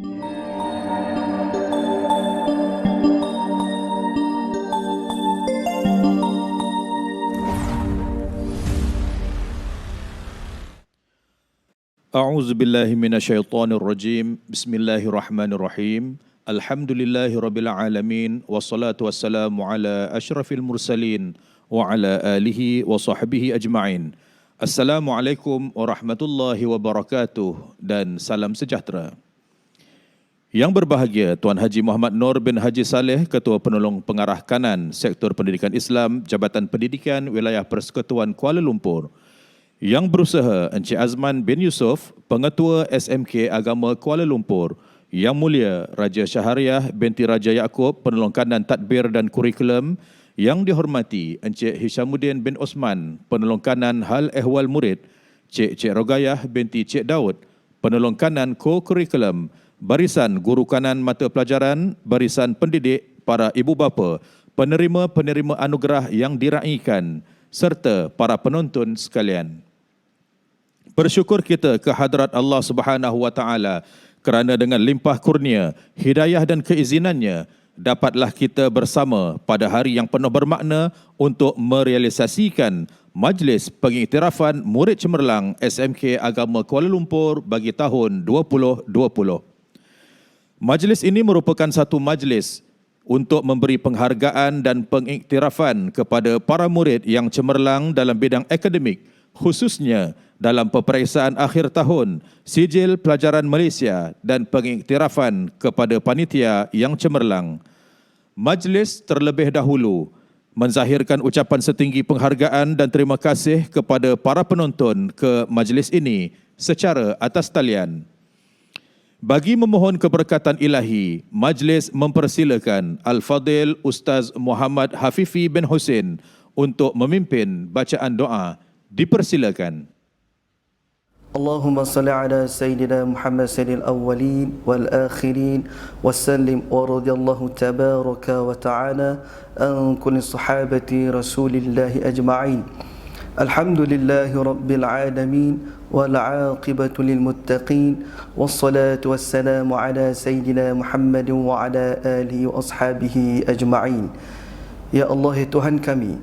A'udzu billahi minasyaitonir rajim. Bismillahirrahmanirrahim. Alhamdulillahirabbil alamin wassalatu wassalamu ala asyrafil mursalin wa ala alihi wa sahbihi ajma'in. Assalamualaikum warahmatullahi wabarakatuh dan salam sejahtera. Yang berbahagia Tuan Haji Muhammad Nur bin Haji Saleh, Ketua Penolong Pengarah Kanan Sektor Pendidikan Islam Jabatan Pendidikan Wilayah Persekutuan Kuala Lumpur. Yang berusaha Encik Azman bin Yusof, Pengetua SMK Agama Kuala Lumpur. Yang mulia Raja Syahriah binti Raja Yaakob, Penolong Kanan Tadbir dan Kurikulum. Yang dihormati Encik Hishamuddin bin Osman, Penolong Kanan Hal Ehwal Murid. Cik Rogayah binti Cik Daud, Penolong Kanan Co-Kurikulum. Barisan Guru Kanan Mata Pelajaran, Barisan Pendidik, para ibu bapa, penerima-penerima anugerah yang diraikan, serta para penonton sekalian. Bersyukur kita ke hadrat Allah Subhanahu wa taala kerana dengan limpah kurnia, hidayah dan keizinannya dapatlah kita bersama pada hari yang penuh bermakna untuk merealisasikan Majlis Pengiktirafan Murid Cemerlang SMK Agama Kuala Lumpur bagi tahun 2020. Majlis ini merupakan satu majlis untuk memberi penghargaan dan pengiktirafan kepada para murid yang cemerlang dalam bidang akademik, khususnya dalam peperiksaan akhir tahun, Sijil Pelajaran Malaysia dan pengiktirafan kepada panitia yang cemerlang. Majlis terlebih dahulu menzahirkan ucapan setinggi penghargaan dan terima kasih kepada para penonton ke majlis ini secara atas talian. Bagi memohon keberkatan ilahi, majlis mempersilakan Al-Fadil Ustaz Muhammad Hafifi bin Hussein untuk memimpin bacaan doa. Dipersilakan. Allahumma salli ala Sayyidina Muhammad sayyidil awwalin wal akhirin wassallim wa radiyallahu tabaraka wa ta'ala an kulli sahabati rasulillahi ajma'in. Alhamdulillahi rabbil alamin wal aqibatu lil muttaqin wassalatu wassalamu ala Sayyidina Muhammad wa ala alihi wa ashabihi ajma'in. Ya Allah, ya Tuhan kami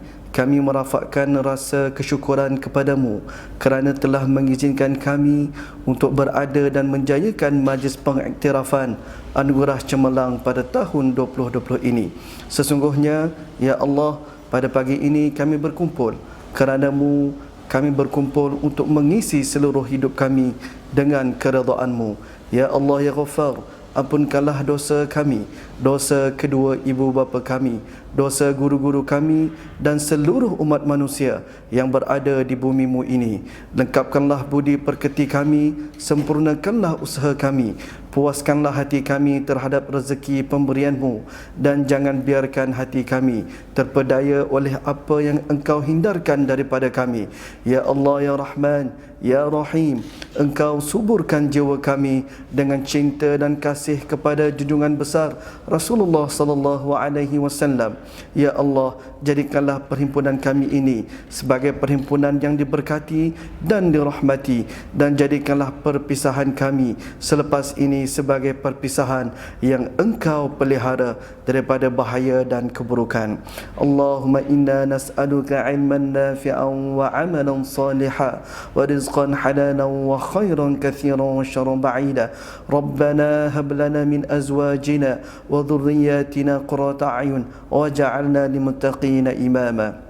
merafakkan rasa kesyukuran kepadamu kerana telah mengizinkan kami untuk berada dan menjayakan majlis pengiktirafan Anugerah Cemerlang pada tahun 2020 ini. Sesungguhnya, ya Allah, pada pagi ini kami berkumpul kerana-Mu, kami berkumpul untuk mengisi seluruh hidup kami dengan keredaan-Mu. Ya Allah, ya Ghaffar, ampunkanlah dosa kami, dosa kedua ibu bapa kami, dosa guru-guru kami dan seluruh umat manusia yang berada di bumi-Mu ini. Lengkapkanlah budi perketi kami, sempurnakanlah usaha kami, puaskanlah hati kami terhadap rezeki pemberian-Mu dan jangan biarkan hati kami terpedaya oleh apa yang Engkau hindarkan daripada kami. Ya Allah, ya Rahman, ya Rahim, Engkau suburkan jiwa kami dengan cinta dan kasih kepada junjungan besar Rasulullah sallallahu alaihi wasallam. Ya Allah, jadikanlah perhimpunan kami ini sebagai perhimpunan yang diberkati dan dirahmati, dan jadikanlah perpisahan kami selepas ini sebagai perpisahan yang Engkau pelihara daripada bahaya dan keburukan. Allahumma inna nas'aluka ilman nafi'an wa amalan salihan wa rizqan halalan wa khairan kathiran wa syarran ba'ida. Rabbana hab lana min azwajina wa dhurriyyatina qurrata a'yun waj'alna للمتقين إماما.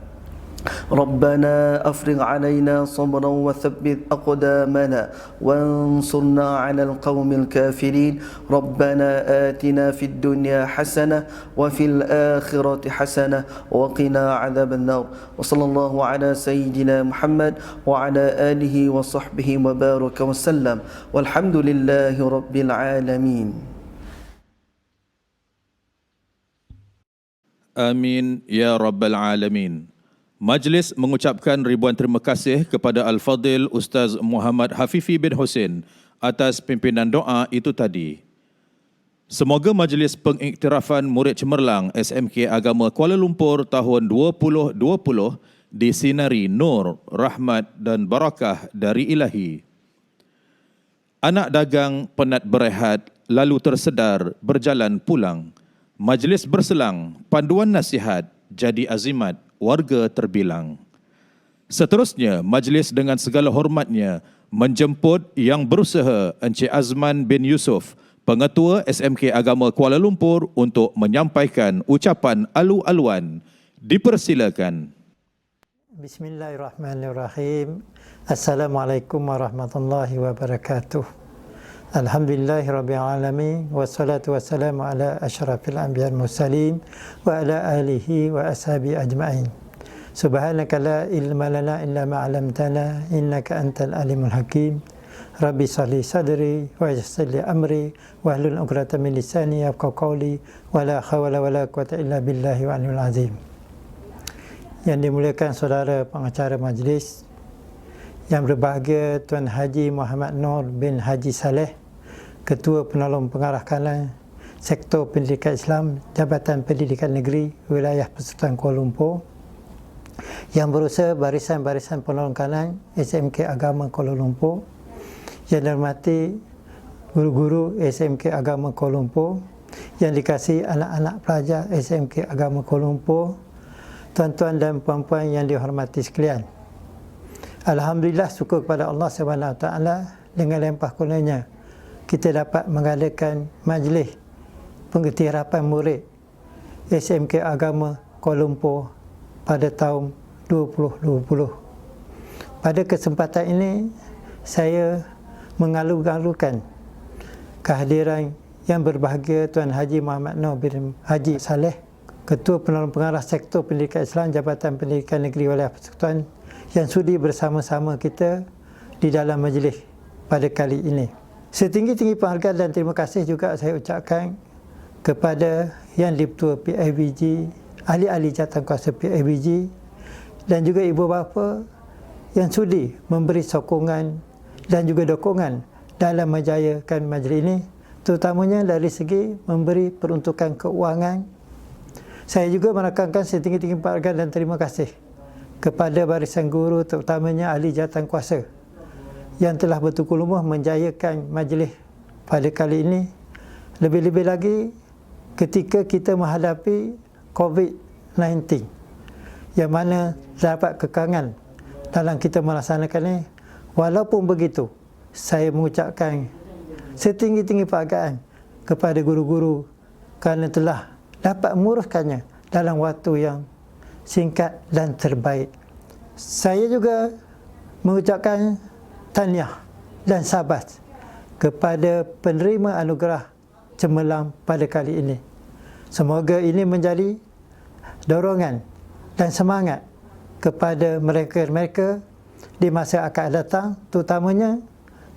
ربنا أفرغ علينا صبرا وثبت أقدامنا وانصرنا على القوم الكافرين. ربنا آتنا في الدنيا حسنة وفي الآخرة حسنة وقنا عذاب النار. وصلى الله على سيدنا محمد وعلى آله وصحبه وبارك وسلم والحمد لله رب العالمين. Amin ya Rabbal Alamin. Majlis mengucapkan ribuan terima kasih kepada Al-Fadil Ustaz Muhammad Hafifi bin Hussein atas pimpinan doa itu tadi. Semoga majlis pengiktirafan murid cemerlang SMK Agama Kuala Lumpur tahun 2020 disinari nur, rahmat dan barakah dari Ilahi. Anak dagang penat berehat, lalu tersedar berjalan pulang. Majlis berselang, panduan nasihat jadi azimat, warga terbilang. Seterusnya, majlis dengan segala hormatnya menjemput yang berusaha Encik Azman bin Yusof, Pengetua SMK Agama Kuala Lumpur untuk menyampaikan ucapan alu-aluan. Dipersilakan. Bismillahirrahmanirrahim. Assalamualaikum warahmatullahi wabarakatuh. Alhamdulillahirrabbilalamin. Wassalatu wassalamu ala asyrafil anbiya wal mursalin wa ala alihi wa ashabi ajma'in. Subhanaka la ilma lana illa ma 'allamtana innaka antal alimul hakim. Rabbi shalli sadri wa yassir li amri wa hlul 'uqdatam min lisani yafqahu qawli wa la hawla wa la quwwata illa billahi wa aliyyil azim. Yang dimuliakan saudara pengacara majlis, yang berbahagia Tuan Haji Muhammad Nur bin Haji Saleh, Ketua Penolong Pengarah Kanan Sektor Pendidikan Islam Jabatan Pendidikan Negeri Wilayah Persekutuan Kuala Lumpur, yang berusaha barisan-barisan penolong kanan SMK Agama Kuala Lumpur, yang dihormati guru-guru SMK Agama Kuala Lumpur, yang dikasihi anak-anak pelajar SMK Agama Kuala Lumpur, tuan-tuan dan puan-puan yang dihormati sekalian. Alhamdulillah, syukur kepada Allah SWT dengan limpah kurnianya kita dapat mengadakan majlis pengiktirapan murid SMK Agama Kuala Lumpur pada tahun 2020. Pada kesempatan ini saya mengalu-alukan kehadiran yang berbahagia Tuan Haji Muhammad Nur bin Haji Saleh, Ketua Penolong Pengarah Sektor Pendidikan Islam Jabatan Pendidikan Negeri Wilayah Persekutuan, yang sudi bersama-sama kita di dalam majlis pada kali ini. Setinggi-tinggi penghargaan dan terima kasih juga saya ucapkan kepada Yang di-Ketua PIBG, ahli-ahli jawatankuasa PIBG, dan juga ibu bapa yang sudi memberi sokongan dan juga dukungan dalam menjayakan majlis ini, terutamanya dari segi memberi peruntukan keuangan. Saya juga menekankan setinggi-tinggi penghargaan dan terima kasih kepada barisan guru, terutamanya ahli jawatankuasa yang telah bertukar lumuh menjayakan majlis pada kali ini. Lebih-lebih lagi ketika kita menghadapi COVID-19 yang mana terdapat kekangan dalam kita melaksanakan ini. Walaupun begitu, saya mengucapkan setinggi-tinggi penghargaan kepada guru-guru kerana telah dapat menguruskannya dalam waktu yang singkat dan terbaik. Saya juga mengucapkan tahniah dan sabas kepada penerima anugerah cemerlang pada kali ini. Semoga ini menjadi dorongan dan semangat kepada mereka-mereka di masa akan datang, terutamanya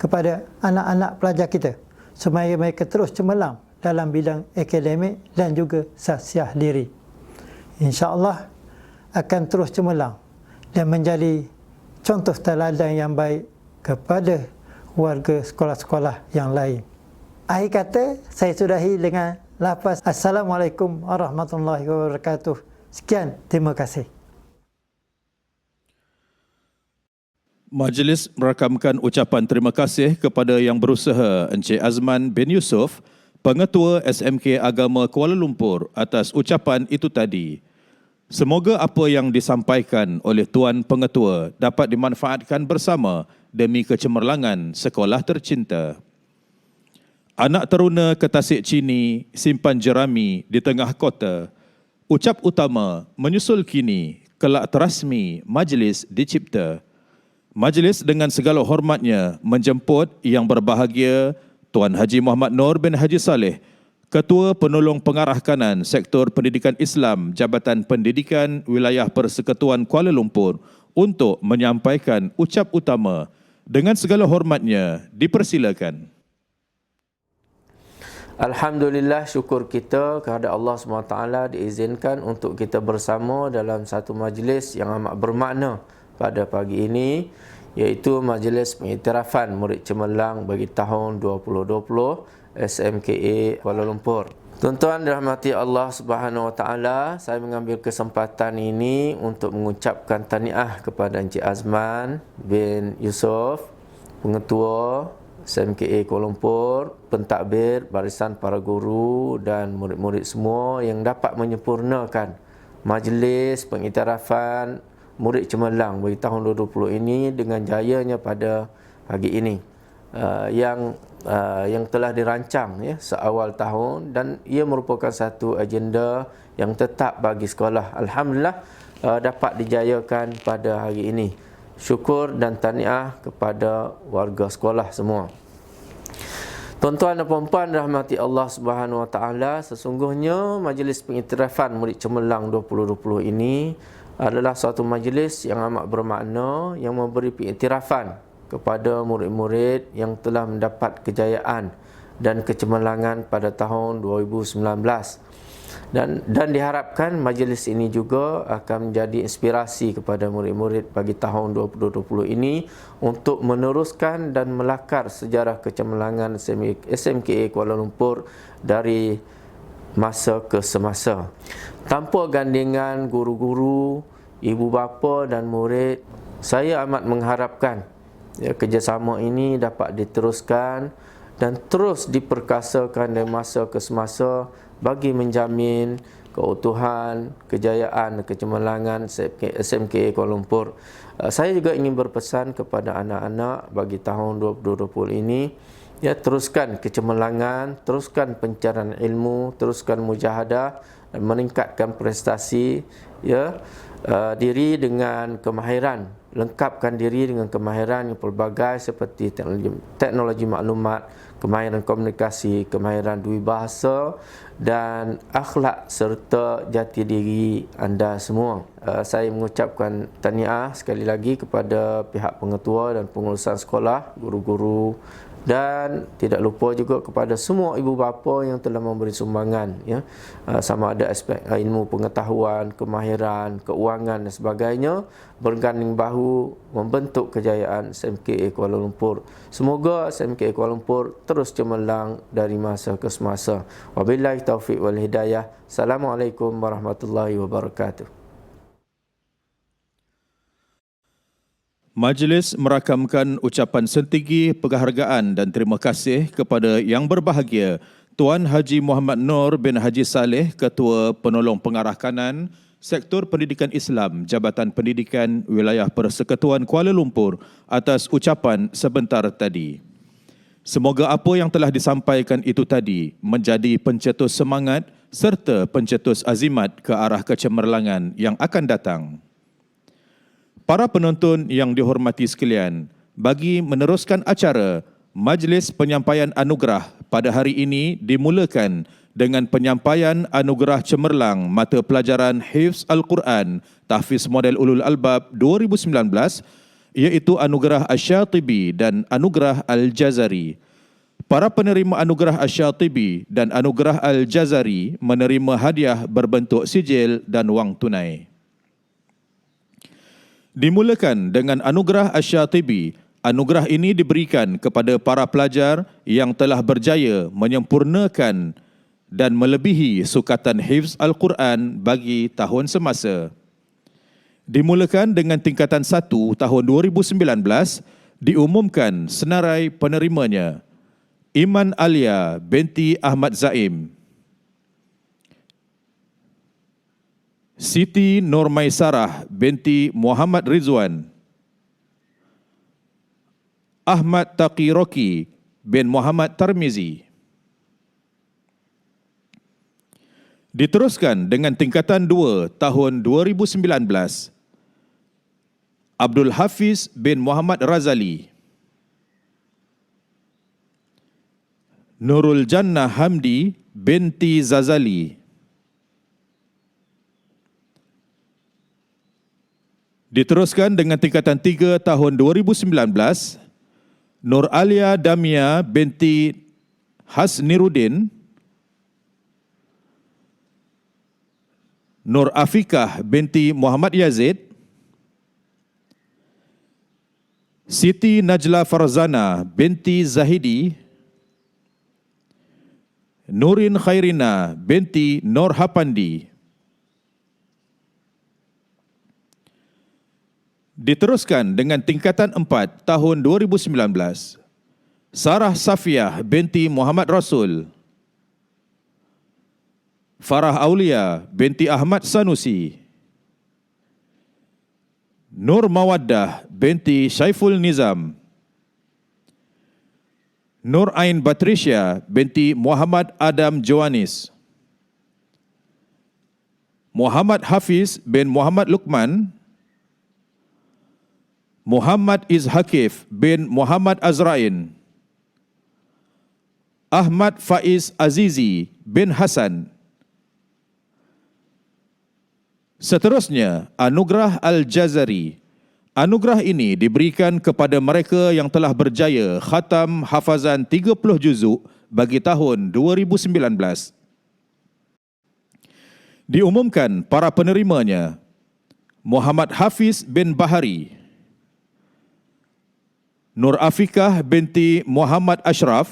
kepada anak-anak pelajar kita, supaya mereka terus cemerlang dalam bidang akademik dan juga sahsiah diri. InsyaAllah akan terus cemerlang dan menjadi contoh teladan yang baik kepada warga sekolah-sekolah yang lain. Akhir kata, saya sudahi dengan lafaz Assalamualaikum warahmatullahi wabarakatuh. Sekian, terima kasih. Majlis merakamkan ucapan terima kasih kepada yang berusaha Encik Azman bin Yusof, Pengetua SMK Agama Kuala Lumpur, atas ucapan itu tadi. Semoga apa yang disampaikan oleh Tuan Pengetua dapat dimanfaatkan bersama demi kecemerlangan sekolah tercinta. Anak teruna ke Tasik Chini, simpan jerami di tengah kota. Ucap utama menyusul kini, kelak terasmi majlis dicipta. Majlis dengan segala hormatnya menjemput yang berbahagia Tuan Haji Muhammad Nur bin Haji Saleh, Ketua Penolong Pengarah Kanan Sektor Pendidikan Islam Jabatan Pendidikan Wilayah Persekutuan Kuala Lumpur, untuk menyampaikan ucap utama. Dengan segala hormatnya, dipersilakan. Alhamdulillah, syukur kita kepada Allah SWT diizinkan untuk kita bersama dalam satu majlis yang amat bermakna pada pagi ini, iaitu majlis pengiktirafan murid cemerlang bagi tahun 2020 SMKA Kuala Lumpur. Tuan-tuan dirahmati Allah Subhanahu Wa Taala, saya mengambil kesempatan ini untuk mengucapkan tahniah kepada Encik Azman bin Yusof, Pengetua SMKA Kuala Lumpur, pentadbir, barisan para guru dan murid-murid semua yang dapat menyempurnakan majlis pengiktirafan murid cemerlang bagi tahun 2020 ini dengan jayanya pada pagi ini. Yang telah dirancang ya seawal tahun, dan ia merupakan satu agenda yang tetap bagi sekolah. Alhamdulillah dapat dijayakan pada hari ini. Syukur dan tahniah kepada warga sekolah semua. Tuan-tuan dan puan-puan rahmati Allah Subhanahu Wa Taala, sesungguhnya majlis pengiktirafan murid cemerlang 2020 ini adalah suatu majlis yang amat bermakna yang memberi pengiktirafan kepada murid-murid yang telah mendapat kejayaan dan kecemerlangan pada tahun 2019. Dan diharapkan majlis ini juga akan menjadi inspirasi kepada murid-murid bagi tahun 2020 ini untuk meneruskan dan melakar sejarah kecemerlangan SMKA Kuala Lumpur dari masa ke semasa. Tanpa gandingan guru-guru, ibu bapa dan murid, saya amat mengharapkan kerjasama ini dapat diteruskan dan terus diperkasakan dari masa ke semasa bagi menjamin keutuhan, kejayaan, kecemerlangan SMKA Kuala Lumpur. Saya juga ingin berpesan kepada anak-anak bagi tahun 2020 ini, teruskan kecemerlangan, teruskan pencarian ilmu, teruskan mujahadah dan meningkatkan prestasi diri dengan kemahiran, lengkapkan diri dengan kemahiran yang pelbagai seperti teknologi maklumat, kemahiran komunikasi, kemahiran dui bahasa dan akhlak serta jati diri anda semua. Saya mengucapkan tahniah sekali lagi kepada pihak pengetua dan pengurusan sekolah, guru-guru, dan tidak lupa juga kepada semua ibu bapa yang telah memberi sumbangan, sama ada aspek ilmu pengetahuan, kemahiran, keuangan dan sebagainya, berganding bahu membentuk kejayaan SMKA Kuala Lumpur. Semoga SMKA Kuala Lumpur terus cemerlang dari masa ke semasa. Wabillahi taufiq wal hidayah. Assalamualaikum warahmatullahi wabarakatuh. Majlis merakamkan ucapan sentinggi penghargaan dan terima kasih kepada yang berbahagia Tuan Haji Muhammad Nur bin Haji Saleh, Ketua Penolong Pengarah Kanan Sektor Pendidikan Islam Jabatan Pendidikan Wilayah Persekutuan Kuala Lumpur atas ucapan sebentar tadi. Semoga apa yang telah disampaikan itu tadi menjadi pencetus semangat serta pencetus azimat ke arah kecemerlangan yang akan datang. Para penonton yang dihormati sekalian, bagi meneruskan acara, Majlis Penyampaian Anugerah pada hari ini dimulakan dengan penyampaian Anugerah Cemerlang Mata Pelajaran Hifz Al-Quran Tahfiz Model Ulul Albab 2019, iaitu Anugerah Asy-Syatibi dan Anugerah Al-Jazari. Para penerima Anugerah Asy-Syatibi dan Anugerah Al-Jazari menerima hadiah berbentuk sijil dan wang tunai. Dimulakan dengan Anugerah Asy-Syatibi. Anugerah ini diberikan kepada para pelajar yang telah berjaya menyempurnakan dan melebihi sukatan hifz Al-Quran bagi tahun semasa. Dimulakan dengan tingkatan 1 tahun 2019, diumumkan senarai penerimanya. Iman Alia binti Ahmad Zaim, Siti Nurmaisarah binti Muhammad Rizwan, Ahmad Taqi Roki bin Muhammad Tarmizi. Diteruskan dengan tingkatan 2 tahun 2019, Abdul Hafiz bin Muhammad Razali, Nurul Jannah Hamdi binti Zazali. Diteruskan dengan tingkatan 3 tahun 2019, Nur Alia Damia binti Hasniruddin, Nur Afikah binti Muhammad Yazid, Siti Najla Farzana binti Zahidi, Nurin Khairina binti Nur Hapandi. Diteruskan dengan tingkatan 4 tahun 2019, Sarah Safiah binti Muhammad Rasul, Farah Aulia binti Ahmad Sanusi, Nur Mawaddah binti Syaiful Nizam, Nur Ain Batrisya binti Muhammad Adam Joanis, Muhammad Hafiz bin Muhammad Luqman, Muhammad Izhakif bin Muhammad Azrain, Ahmad Faiz Azizi bin Hasan. Seterusnya, Anugerah Al-Jazari. Anugerah ini diberikan kepada mereka yang telah berjaya khatam hafazan 30 juzuk bagi tahun 2019. Diumumkan para penerimanya: Muhammad Hafiz bin Bahari, Nur Afikah binti Muhammad Ashraf,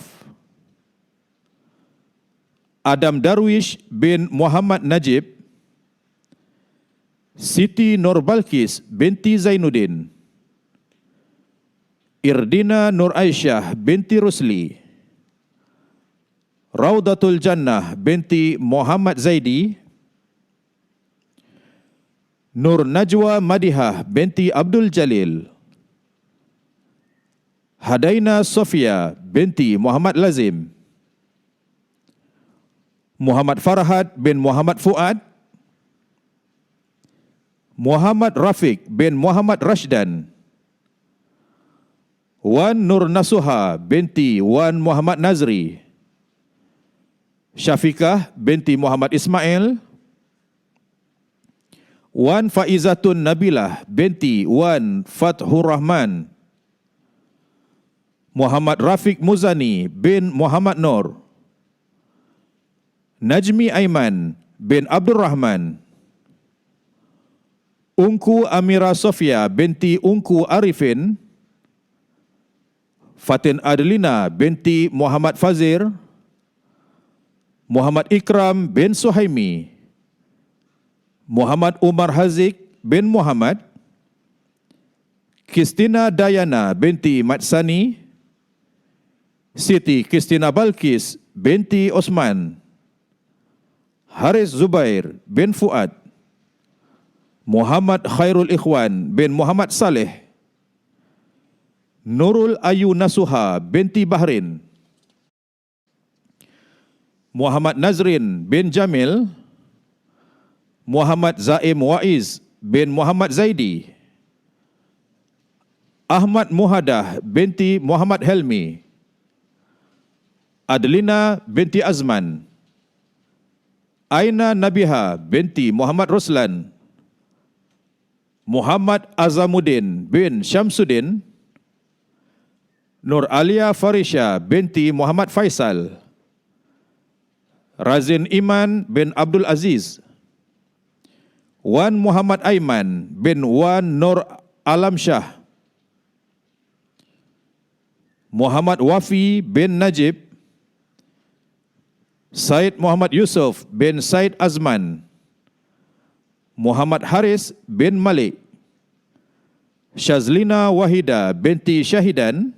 Adam Darwish bin Muhammad Najib, Siti Nur Balkis binti Zainuddin, Irdina Nur Aisyah binti Rusli, Raudatul Jannah binti Muhammad Zaidi, Nur Najwa Madihah binti Abdul Jalil, Hadaina Sofia binti Muhammad Lazim, Muhammad Farhad bin Muhammad Fuad, Muhammad Rafiq bin Muhammad Rashdan, Wan Nur Nasuha binti Wan Muhammad Nazri, Syafiqah binti Muhammad Ismail, Wan Faizatun Nabilah binti Wan Fathur Rahman, Muhammad Rafiq Muzani bin Muhammad Nur, Najmi Aiman bin Abdul Rahman, Ungku Amira Sofia binti Ungku Arifin, Fatin Adelina binti Muhammad Fazir, Muhammad Ikram bin Suhaimi, Muhammad Umar Haziq bin Muhammad, Kristina Dayana binti Matsani, Siti Kristina Balkis binti Osman, Haris Zubair bin Fuad, Muhammad Khairul Ikhwan bin Muhammad Saleh, Nurul Ayu Nasuha binti Bahrin, Muhammad Nazrin bin Jamil, Muhammad Zaim Waiz bin Muhammad Zaidi, Ahmad Muhadah binti Muhammad Helmi, Adelina binti Azman, Aina Nabiha binti Muhammad Ruslan, Muhammad Azamuddin bin Syamsuddin, Nur Alia Farisha binti Muhammad Faisal, Razin Iman bin Abdul Aziz, Wan Muhammad Aiman bin Wan Nur Alam Shah, Muhammad Wafi bin Najib, Said Muhammad Yusuf bin Said Azman, Muhammad Haris bin Malik, Syazlina Wahida binti Syahidan,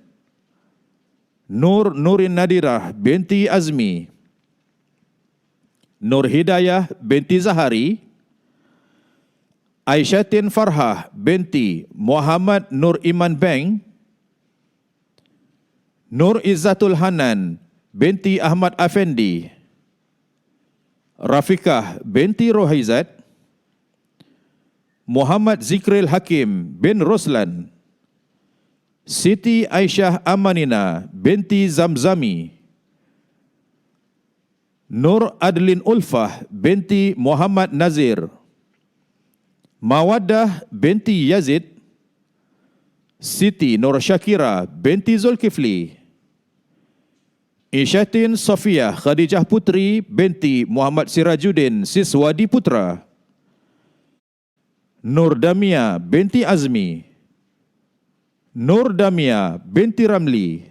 Nur Nurin Nadirah binti Azmi, Nur Hidayah binti Zahari, Aisyatin Farhah binti Muhammad Nur Iman Beng, Nur Izzatul Hanan binti Ahmad Afendi, Rafiqah binti Rohaizat, Muhammad Zikril Hakim bin Ruslan, Siti Aisyah Amanina binti Zamzami, Nur Adlin Ulfah binti Muhammad Nazir, Mawaddah binti Yazid, Siti Nur Syakira binti Zulkifli, Isyatin Sofia Khadijah Putri binti Muhammad Sirajuddin Siswadi Putra, Nur Damia binti Azmi, Nur Damia binti Ramli,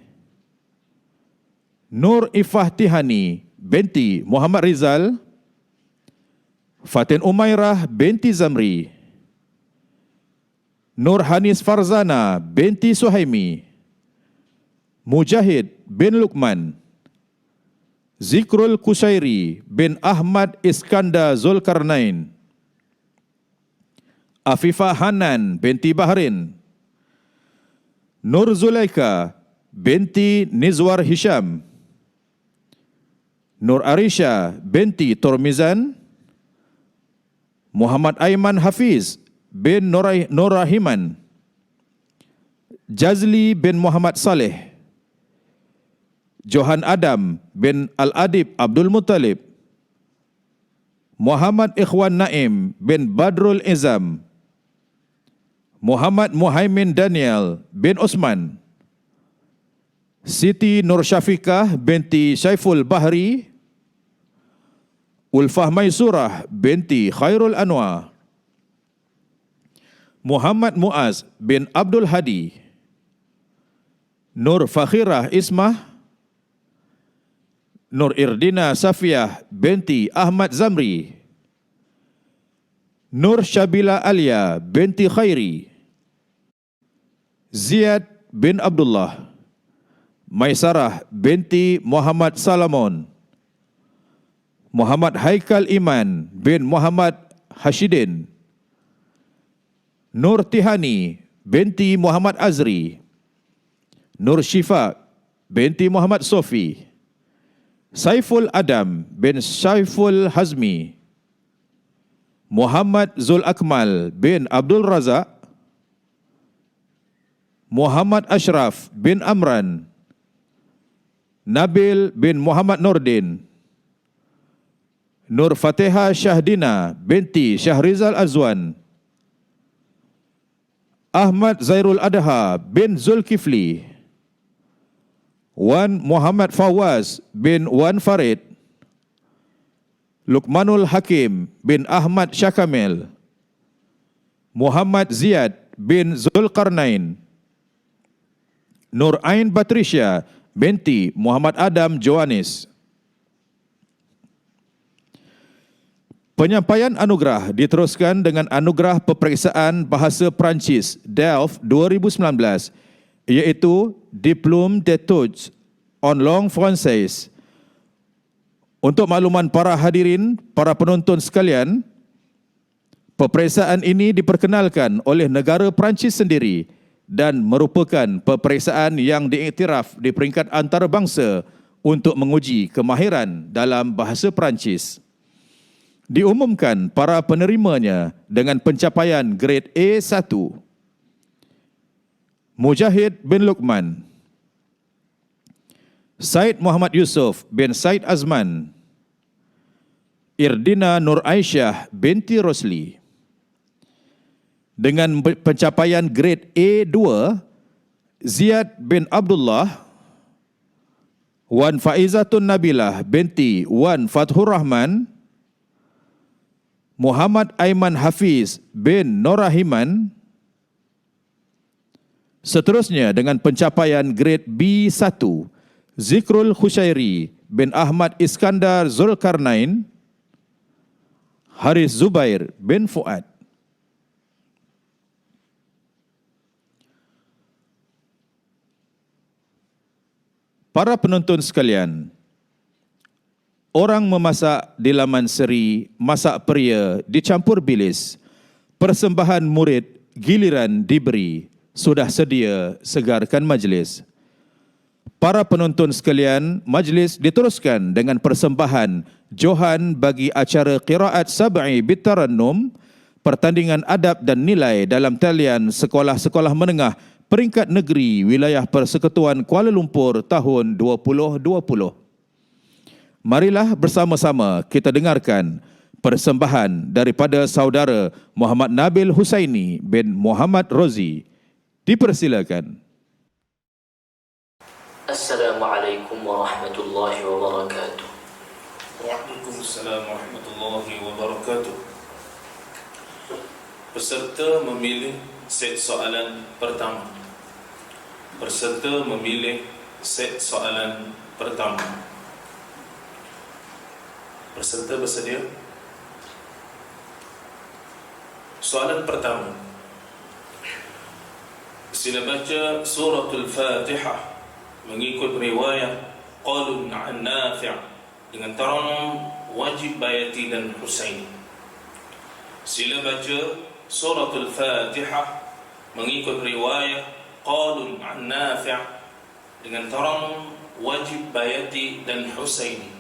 Nur Ifah Tihani binti Muhammad Rizal, Fatin Umairah binti Zamri, Nur Hanis Farzana binti Suhaimi, Mujahid bin Luqman, Zikrul Kusairi bin Ahmad Iskandar Zulkarnain, Afifah Hanan binti Bahrain, Nur Zulaika binti Nizwar Hisham, Nur Arisha binti Tormizan, Muhammad Aiman Hafiz bin Nurahiman, Jazli bin Muhammad Saleh, Johan Adam bin Al-Adib Abdul Muttalib, Muhammad Ikhwan Naim bin Badrul Izam, Muhammad Muhaimin Daniel bin Osman, Siti Nur Syafiqah binti Syaiful Bahri, Ulfah Maisurah binti Khairul Anwar, Muhammad Muaz bin Abdul Hadi, Nur Fakhirah Ismah, Nur Irdina Safiyah binti Ahmad Zamri, Nur Syabila Alia binti Khairi, Ziyad bin Abdullah, Maisarah binti Muhammad Salamon, Muhammad Haikal Iman bin Muhammad Hashidin, Nur Tihani binti Muhammad Azri, Nur Syifa binti Muhammad Sofi, Saiful Adam bin Saiful Hazmi, Muhammad Zul Akmal bin Abdul Razak, Muhammad Ashraf bin Amran, Nabil bin Muhammad Nordin, Nur Fatihah Syahdina binti Syahrizal Azwan, Ahmad Zairul Adha bin Zulkifli, Wan Muhammad Fawaz bin Wan Farid, Luqmanul Hakim bin Ahmad Syakamil, Muhammad Ziyad bin Zulkarnain, Nur Ain Batrisya binti Muhammad Adam Joanis. Penyampaian anugerah diteruskan dengan anugerah peperiksaan bahasa Perancis DELF 2019 iaitu Diplôme d'études en langue française. Untuk makluman para hadirin, para penonton sekalian, peperiksaan ini diperkenalkan oleh negara Perancis sendiri dan merupakan peperiksaan yang diiktiraf di peringkat antarabangsa untuk menguji kemahiran dalam bahasa Perancis. Diumumkan para penerimanya dengan pencapaian grade A1. Mujahid bin Luqman, Said Muhammad Yusuf bin Said Azman, Irdina Nur Aisyah binti Rosli. Dengan pencapaian grade A2, Ziyad bin Abdullah, Wan Faizatun Nabilah binti Wan Fathur Rahman, Muhammad Aiman Hafiz bin Norahiman. Seterusnya dengan pencapaian grade B1, Zikrul Khusyairi bin Ahmad Iskandar Zulkarnain, Haris Zubair bin Fuad. Para penonton sekalian, orang memasak di laman seri, masak pria dicampur bilis, persembahan murid giliran diberi, sudah sedia segarkan majlis. Para penonton sekalian, majlis diteruskan dengan persembahan johan bagi acara qiraat sab'i bitarannum, pertandingan adab dan nilai dalam talian sekolah-sekolah menengah peringkat negeri wilayah Persekutuan Kuala Lumpur tahun 2020. Marilah bersama-sama kita dengarkan persembahan daripada saudara Muhammad Nabil Husaini bin Muhammad Rozi. Dipersilakan. Assalamualaikum warahmatullahi wabarakatuh. Waalaikumsalam warahmatullahi wabarakatuh. Peserta memilih set soalan pertama. Peserta memilih set soalan pertama. Peserta bersedia? Soalan pertama. Sila baca suratul Fatihah mengikut riwayat Qalun an Nafi' dengan taranum wajib bayati dan Husaini. Sila baca suratul Fatihah mengikut riwayat Qalun an Nafi' dengan taranum wajib bayati dan Husaini.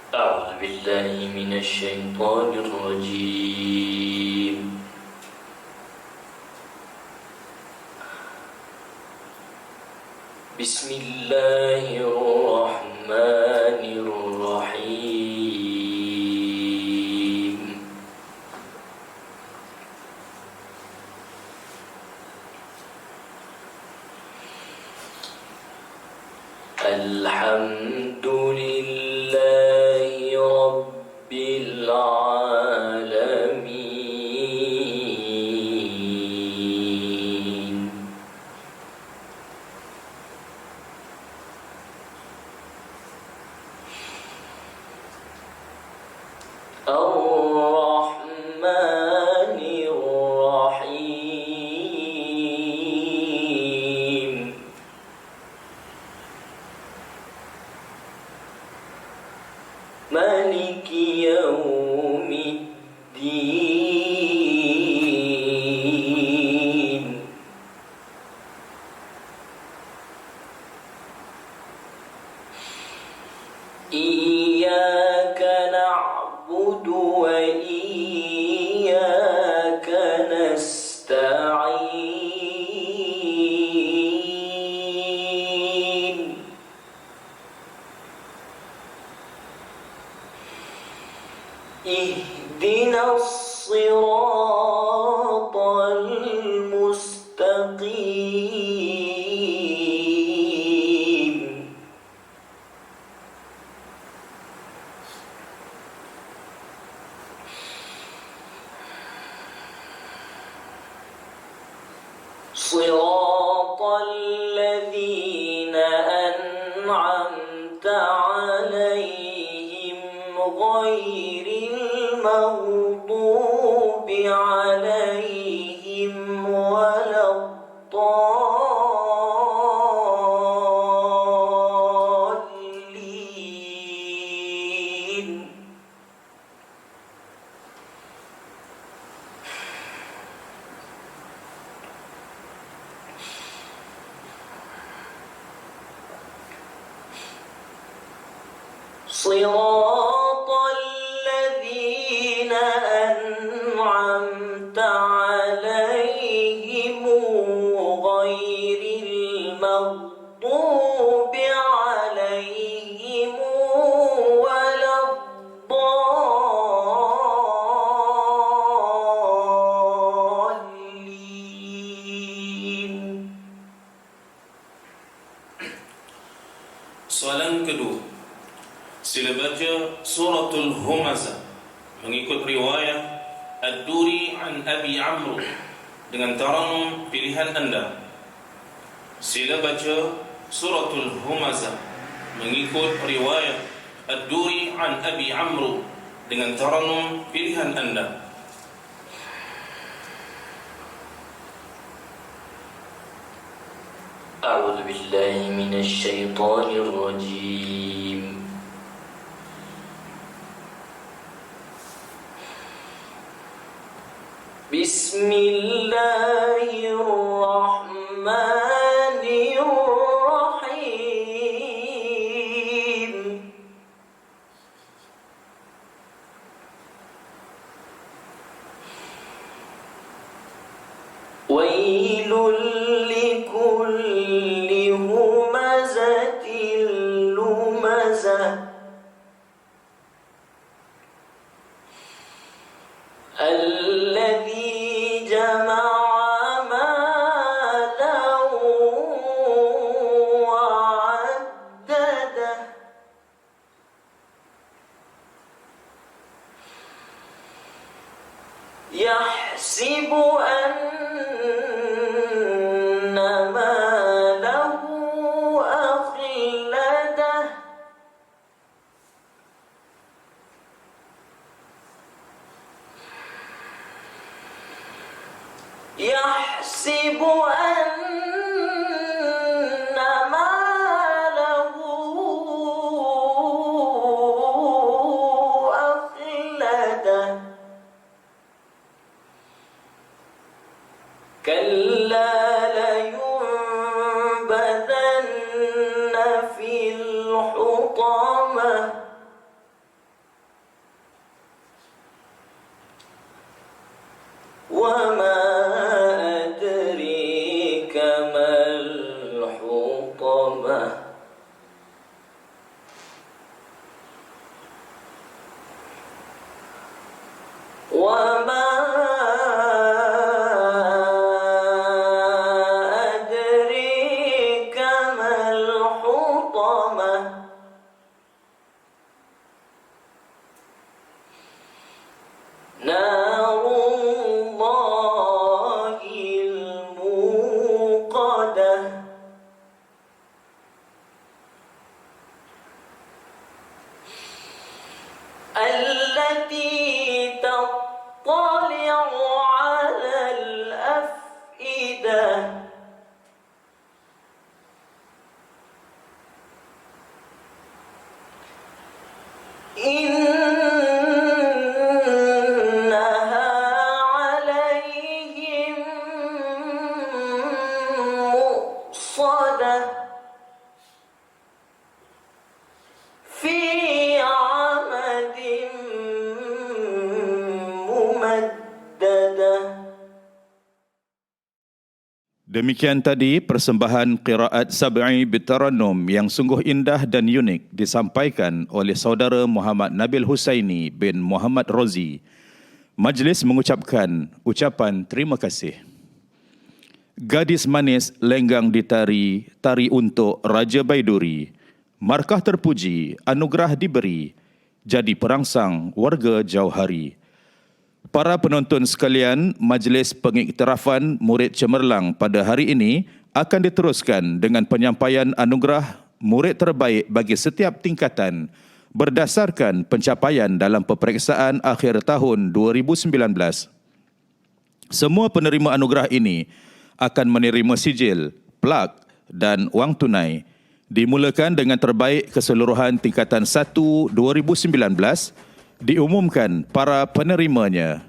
أعوذ بالله من الشيطان الرجيم بسم الله الرحمن الرحيم الحمد لله رب العالمين الرحمن الرحيم مالك يوم الدين إياك نعبد وإياك نستعين اهدنا الصراط المستقيم صراط الذين أنعمت عليهم غير المغضوب عليهم ولا الضالين صراط الذين أنعمت عليهم غير المغضوب عليهم ولا الضالين. Soalan kedua, sila baca suratul Humazah mengikut riwayat Ad-Duri an Abi Amr dengan taranum pilihan anda. Sila baca suratul Humazah mengikut riwayat Ad-Duri an Abi Amr dengan taranum pilihan anda. أعوذ بالله من الشيطان الرجيم بسم الله الرحمن الرحيم ويل لكل همزة لمزة الذي جمع مالا يحسب أن ماله أخلده كلا لينبذن في الحطمة وما أدريك ما الحطمة وما أدريك ما الحطمة نار الله الموقدة التي تطلع على الأفئدة إنها عليهم مؤصدة في عمد ممددة. Demikian tadi persembahan qiraat sab'i bitarannum yang sungguh indah dan unik disampaikan oleh saudara Muhammad Nabil Husaini bin Muhammad Rozi. Majlis mengucapkan ucapan terima kasih. Gadis manis lenggang ditari, tari untuk Raja Baiduri. Markah terpuji, anugerah diberi, jadi perangsang warga Jauhari. Para penonton sekalian, majlis pengiktirafan murid cemerlang pada hari ini akan diteruskan dengan penyampaian anugerah murid terbaik bagi setiap tingkatan berdasarkan pencapaian dalam peperiksaan akhir tahun 2019. Semua penerima anugerah ini akan menerima sijil, plak dan wang tunai. Dimulakan dengan terbaik keseluruhan tingkatan 1 2019, diumumkan para penerimanya.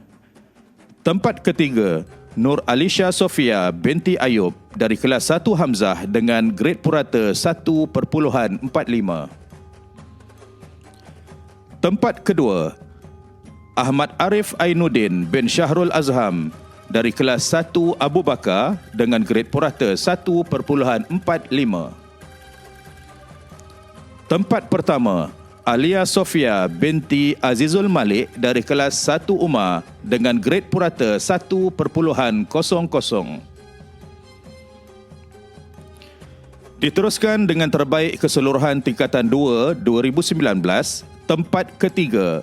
Tempat ketiga, Nur Alisha Sofia binti Ayub dari kelas 1 Hamzah dengan grade purata 1.45. Tempat kedua, Ahmad Arif Ainuddin bin Syahrul Azham dari kelas 1 Abu Bakar dengan grade purata 1.45. Tempat pertama, Alia Sofia binti Azizul Malik dari kelas 1 Umar dengan grade purata 1.00. Diteruskan dengan terbaik keseluruhan tingkatan 2 2019, tempat ketiga,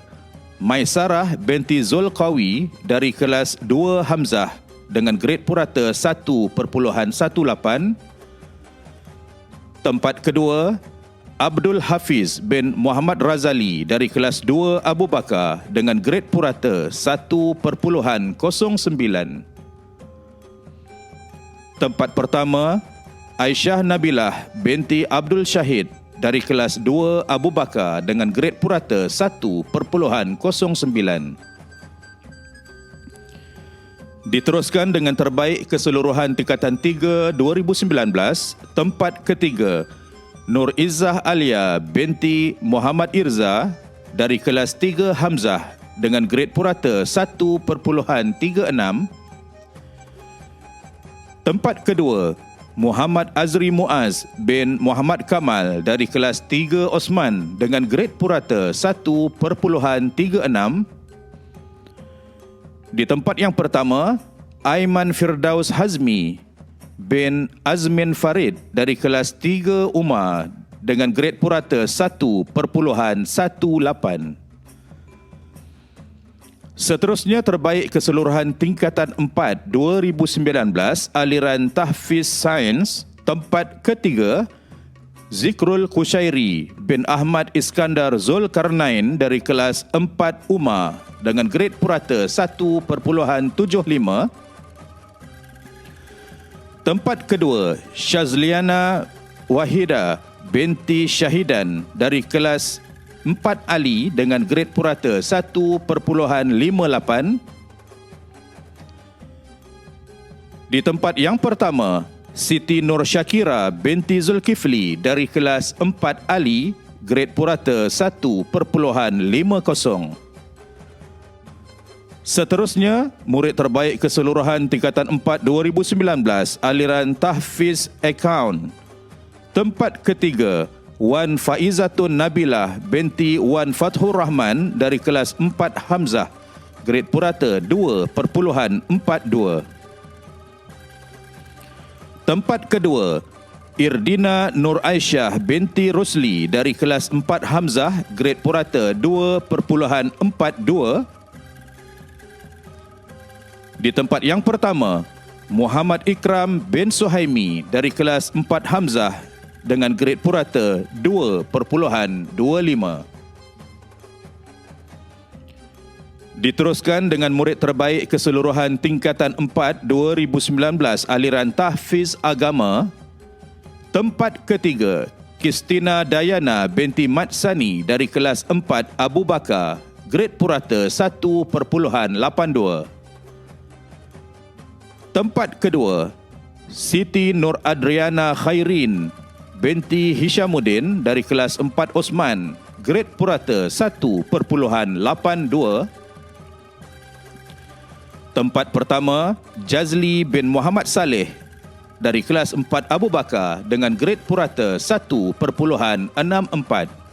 Maisarah binti Zulqawi dari kelas 2 Hamzah dengan grade purata 1.18. Tempat kedua, Abdul Hafiz bin Muhammad Razali dari kelas 2 Abu Bakar dengan grade purata 1.09. Tempat pertama, Aisyah Nabilah binti Abdul Syahid dari kelas 2 Abu Bakar dengan grade purata 1.09. Diteruskan dengan terbaik keseluruhan tingkatan 3 2019, tempat ketiga, Nur Izzah Alia binti Muhammad Irza dari kelas 3 Hamzah dengan grade purata 1.36. Tempat kedua, Muhammad Azri Muaz bin Muhammad Kamal dari kelas 3 Osman dengan grade purata 1.36. Di tempat yang pertama, Aiman Firdaus Hazmi bin Azmin Farid dari kelas 3 Umar dengan grade purata 1.18. Seterusnya terbaik keseluruhan tingkatan 4 2019 aliran Tahfiz Sains, tempat ketiga, Zikrul Kushairi bin Ahmad Iskandar Zulkarnain dari kelas 4 Umar dengan grade purata 1.75. Tempat kedua, Syazliana Wahida binti Syahidan dari kelas 4 Ali dengan grade purata 1.58. Di tempat yang pertama, Siti Nur Syakira binti Zulkifli dari kelas 4 Ali, grade purata 1.50. Seterusnya, murid terbaik keseluruhan tingkatan 4 2019 aliran Tahfiz Account. Tempat ketiga, Wan Faizatun Nabilah binti Wan Fathur Rahman dari kelas 4 Hamzah, grade purata 2.42. Tempat kedua, Irdina Nur Aisyah binti Rusli dari kelas 4 Hamzah, grade purata 2.42. Di tempat yang pertama, Muhammad Ikram bin Suhaimi dari kelas 4 Hamzah dengan grade purata 2.25. Diteruskan dengan murid terbaik keseluruhan tingkatan 4 2019 aliran Tahfiz Agama. Tempat ketiga, Kristina Dayana binti Mat Sani dari kelas 4 Abu Bakar, grade purata 1.82. Tempat kedua, Siti Nur Adriana Khairin binti Hishamuddin dari kelas 4 Osman, grade purata 1.82. Tempat pertama, Jazli bin Muhammad Saleh dari kelas 4 Abu Bakar dengan grade purata 1.64.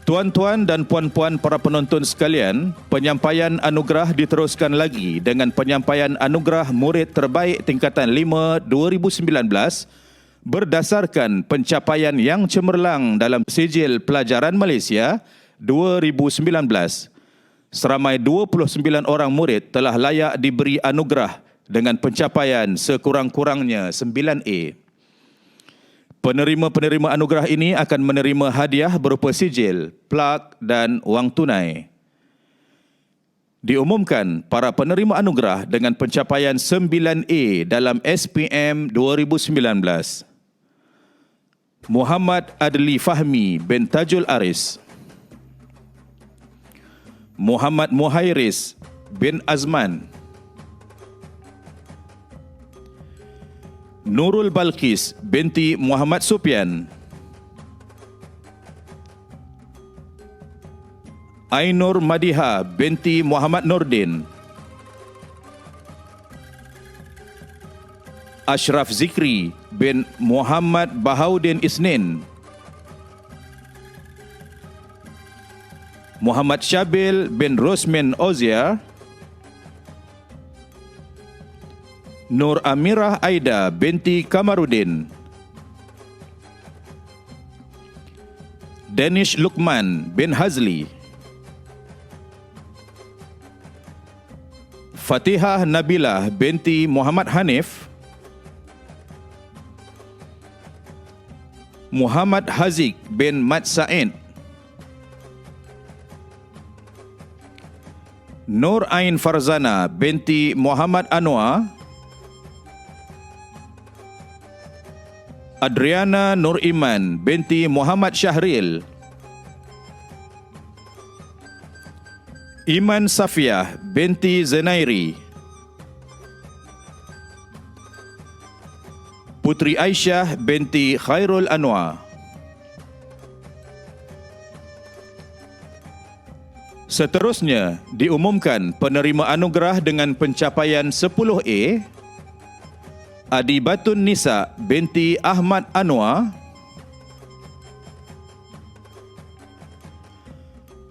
Tuan-tuan dan puan-puan para penonton sekalian, penyampaian anugerah diteruskan lagi dengan penyampaian anugerah murid terbaik tingkatan 5 2019 berdasarkan pencapaian yang cemerlang dalam Sijil Pelajaran Malaysia 2019. Seramai 29 orang murid telah layak diberi anugerah dengan pencapaian sekurang-kurangnya 9A. Penerima-penerima anugerah ini akan menerima hadiah berupa sijil, plak dan wang tunai. Diumumkan para penerima anugerah dengan pencapaian 9A dalam SPM 2019. Muhammad Adli Fahmi bin Tajul Aris, Muhammad Muhairis bin Azman, Nurul Balqis binti Muhammad Sufyan, Ainur Madiha binti Muhammad Nurdin, Ashraf Zikri bin Muhammad Bahaudin Isnin, Muhammad Syabil bin Rosmin Ozia, Nur Amirah Aida binti Kamarudin, Danish Lukman bin Hazli, Fatihah Nabilah binti Muhammad Hanif, Muhammad Haziq bin Mat Said, Nur Ain Farzana binti Muhammad Anwar, Adriana Nur Iman binti Muhammad Syahril, Iman Safiah binti Zenairi, Putri Aisyah binti Khairul Anwar. Seterusnya, diumumkan penerima anugerah dengan pencapaian 10A, Adibatun Nisa binti Ahmad Anwar,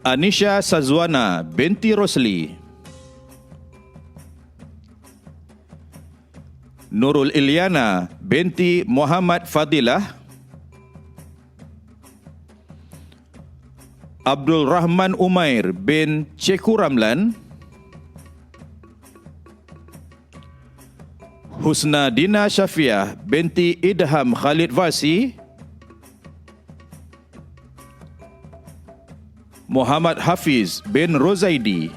Anisha Sazwana binti Rosli, Nurul Ilyana binti Muhammad Fadilah, Abdul Rahman Umair bin Ceku Ramlan, Husna Dina Syafiah binti Idham Khalid Vasi, Muhammad Hafiz bin Rozaidi,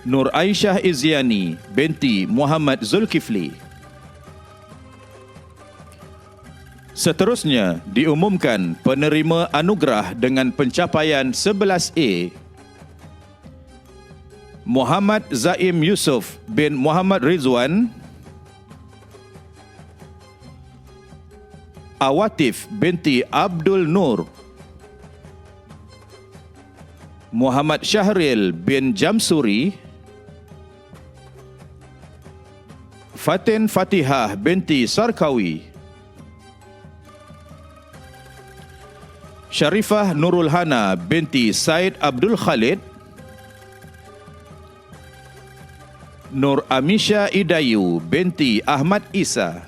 Nur Aisyah Izyani binti Muhammad Zulkifli. Seterusnya diumumkan penerima anugerah dengan pencapaian 11A. Muhammad Zaim Yusuf bin Muhammad Rizwan, Awatif binti Abdul Nur, Muhammad Syahril bin Jamsuri, Fatin Fatihah binti Sarkawi, Syarifah Nurul Hana binti Said Abdul Khalid, Nur Amisha Idayu binti Ahmad Isa.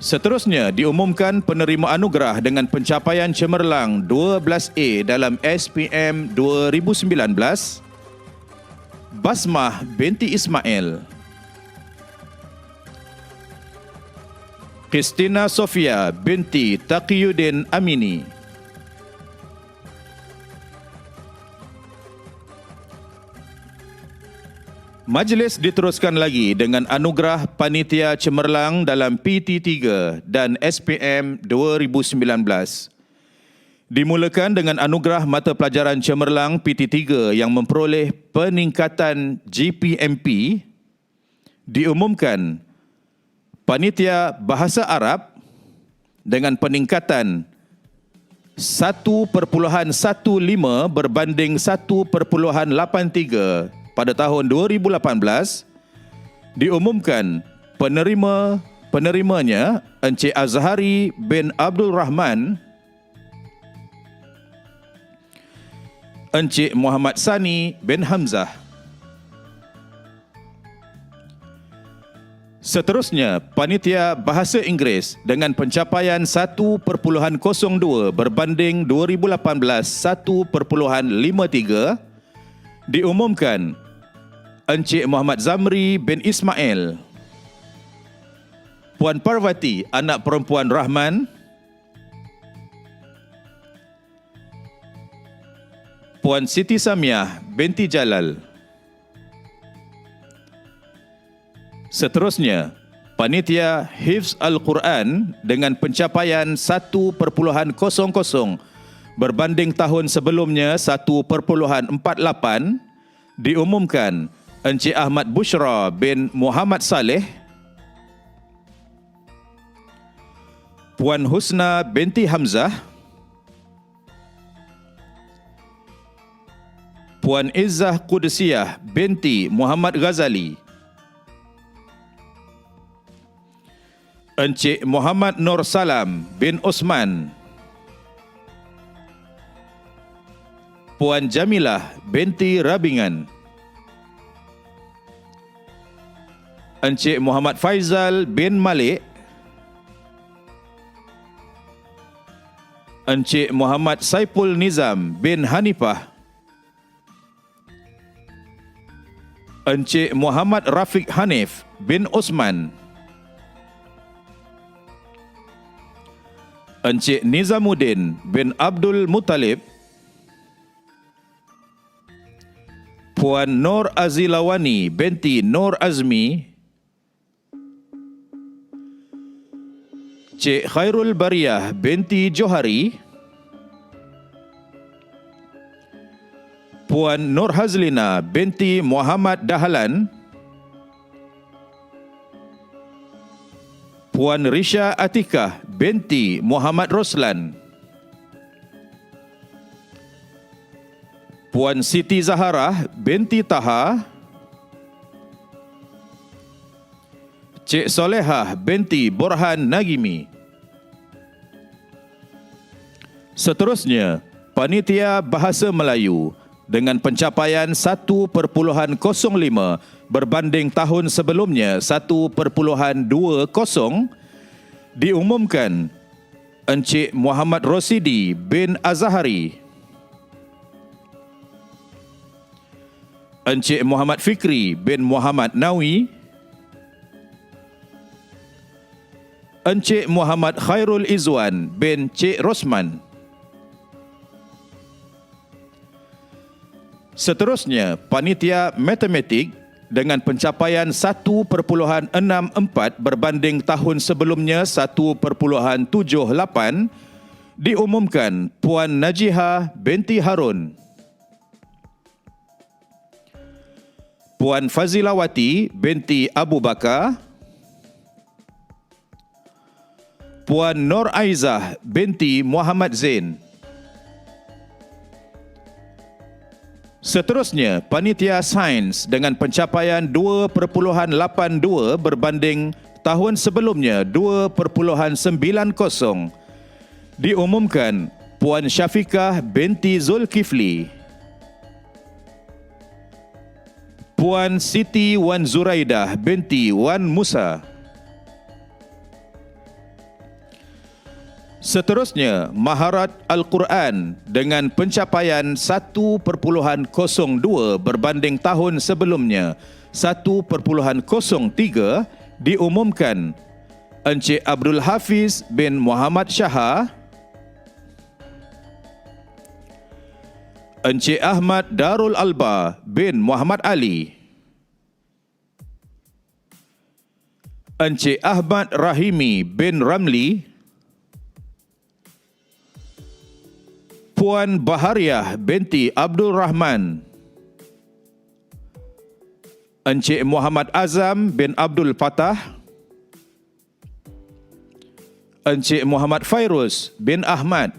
Seterusnya diumumkan penerima anugerah dengan pencapaian cemerlang 12A dalam SPM 2019. Basmah binti Ismail, Christina Sofia binti Taqiyuddin Amini, majlis diteruskan lagi dengan anugerah panitia cemerlang dalam PT3 dan SPM 2019. Dimulakan dengan anugerah mata pelajaran cemerlang PT3 yang memperoleh peningkatan GPMP. Diumumkan panitia bahasa Arab dengan peningkatan 1.15 berbanding 1.83 pada tahun 2018. Diumumkan penerimanya Encik Azhari bin Abdul Rahman, Encik Muhammad Sani bin Hamzah. Seterusnya, panitia bahasa Inggeris dengan pencapaian 1.02 berbanding 2018 1.53 diumumkan Encik Muhammad Zamri bin Ismail, Puan Parvati anak perempuan Rahman, Puan Siti Samiah binti Jalal. Seterusnya, panitia Hifz Al-Quran dengan pencapaian 1.00 berbanding tahun sebelumnya 1.48 diumumkan Encik Ahmad Bushra bin Muhammad Saleh, Puan Husna binti Hamzah, Puan Izzah Qudusiyah binti Muhammad Ghazali, Encik Muhammad Nur Salam bin Osman, Puan Jamilah binti Rabingan, Encik Muhammad Faizal bin Malik, Encik Muhammad Saipul Nizam bin Hanifah, Encik Muhammad Rafiq Hanif bin Osman, Encik Nizamuddin bin Abdul Muttalib, Puan Nur Azilawani binti Nur Azmi, Cik Khairul Bariyah binti Johari, Puan Nur Hazlina binti Muhammad Dahlan, Puan Risha Atikah binti Muhammad Roslan, Puan Siti Zaharah binti Taha, Cik Solehah binti Burhan Nagimi. Seterusnya, panitia bahasa Melayu dengan pencapaian 1.05 berbanding tahun sebelumnya 1.20 diumumkan Encik Muhammad Rosidi bin Azhari, Encik Muhammad Fikri bin Muhammad Nawi, Encik Muhammad Khairul Izwan bin Cik Rosman. Seterusnya, panitia matematik dengan pencapaian 1.64 berbanding tahun sebelumnya 1.78 diumumkan Puan Najihah binti Harun. Puan Fazilawati binti Abu Bakar, Puan Nur Aizah binti Muhammad Zain. Seterusnya, panitia sains dengan pencapaian 2.82 berbanding tahun sebelumnya 2.90 diumumkan Puan Syafiqah binti Zulkifli, Puan Siti Wan Zuraidah binti Wan Musa. Seterusnya, Maharat Al-Quran dengan pencapaian 1.02 berbanding tahun sebelumnya 1.03 diumumkan Encik Abdul Hafiz bin Muhammad Shahar, Encik Ahmad Darul Alba bin Muhammad Ali, Encik Ahmad Rahimi bin Ramli, Puan Bahariah binti Abdul Rahman, Encik Muhammad Azam bin Abdul Fattah, Encik Muhammad Fairuz bin Ahmad,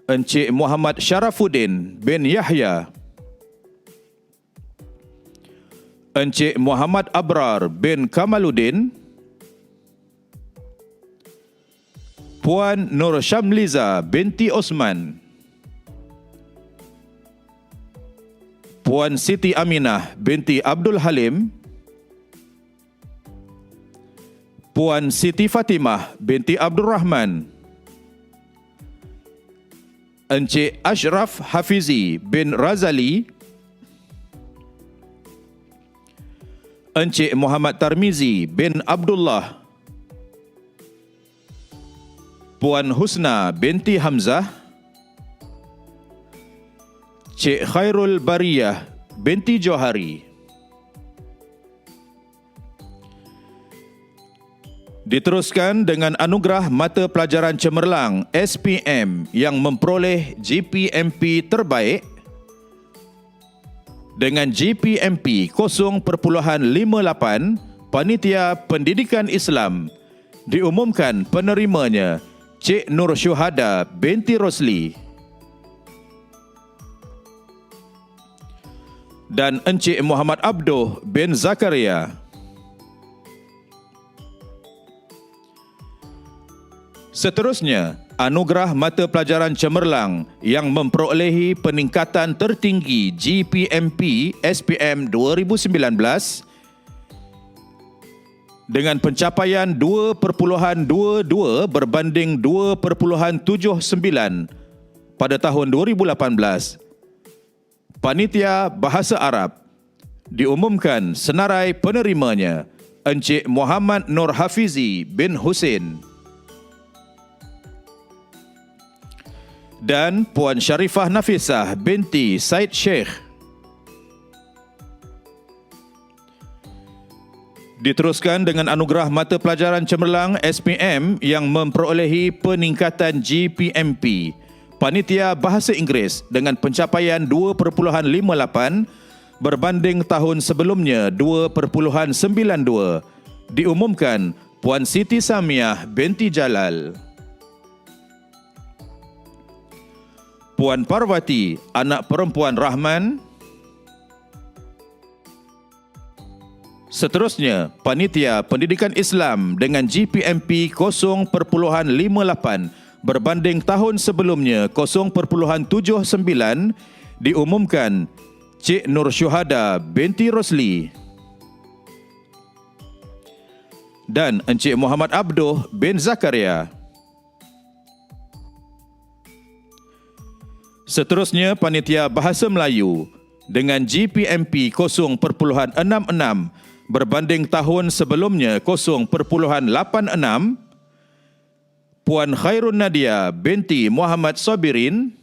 Encik Muhammad Syarafuddin bin Yahya, Encik Muhammad Abrar bin Kamaluddin, Puan Nur Syamliza binti Osman, Puan Siti Aminah binti Abdul Halim, Puan Siti Fatimah binti Abdul Rahman, Encik Ashraf Hafizi bin Razali, Encik Muhammad Tarmizi bin Abdullah, Puan Husna binti Hamzah, Cik Khairul Bariyah binti Johari. Diteruskan dengan anugerah mata pelajaran cemerlang SPM yang memperoleh GPMP terbaik dengan GPMP 0.58, Panitia Pendidikan Islam diumumkan penerimanya Cik Nur Syuhada binti Rosli dan Encik Muhammad Abduh bin Zakaria. Seterusnya, anugerah mata pelajaran cemerlang yang memperolehi peningkatan tertinggi GPMP SPM 2019 dengan pencapaian 2.22 berbanding 2.79 pada tahun 2018. Panitia Bahasa Arab diumumkan senarai penerimanya Encik Muhammad Nur Hafizi bin Husin dan Puan Syarifah Nafisah binti Said Sheikh. Diteruskan dengan anugerah mata pelajaran cemerlang SPM yang memperolehi peningkatan GPMP Panitia Bahasa Inggeris dengan pencapaian 2.58 berbanding tahun sebelumnya 2.92 diumumkan Puan Siti Samiah binti Jalal, Puan Parvati anak perempuan Rahman. Seterusnya, Panitia Pendidikan Islam dengan GPMP 0.58 berbanding tahun sebelumnya 0.79 diumumkan Cik Nur Syuhada binti Rosli dan Encik Muhammad Abduh bin Zakaria. Seterusnya, Panitia Bahasa Melayu dengan GPMP 0.66 berbanding tahun sebelumnya 0.86, Puan Khairun Nadia binti Muhammad Sabirin,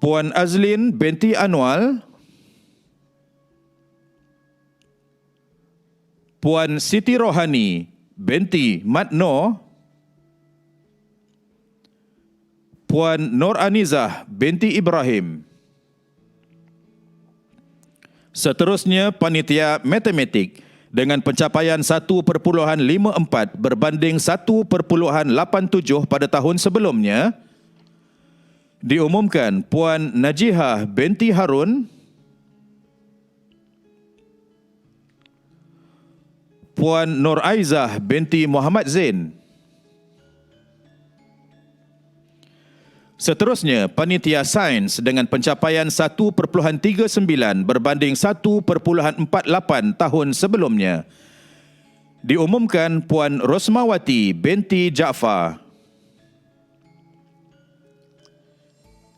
Puan Azlin binti Anwal, Puan Siti Rohani binti Mat Noor, Puan Nur Anizah binti Ibrahim. Seterusnya, panitia matematik dengan pencapaian 1.54 berbanding 1.87 pada tahun sebelumnya. Diumumkan Puan Najihah binti Harun, Puan Nur Aizah binti Muhammad Zain. Seterusnya, panitia sains dengan pencapaian 1.39 berbanding 1.48 tahun sebelumnya. Diumumkan Puan Rosmawati binti Jaafar.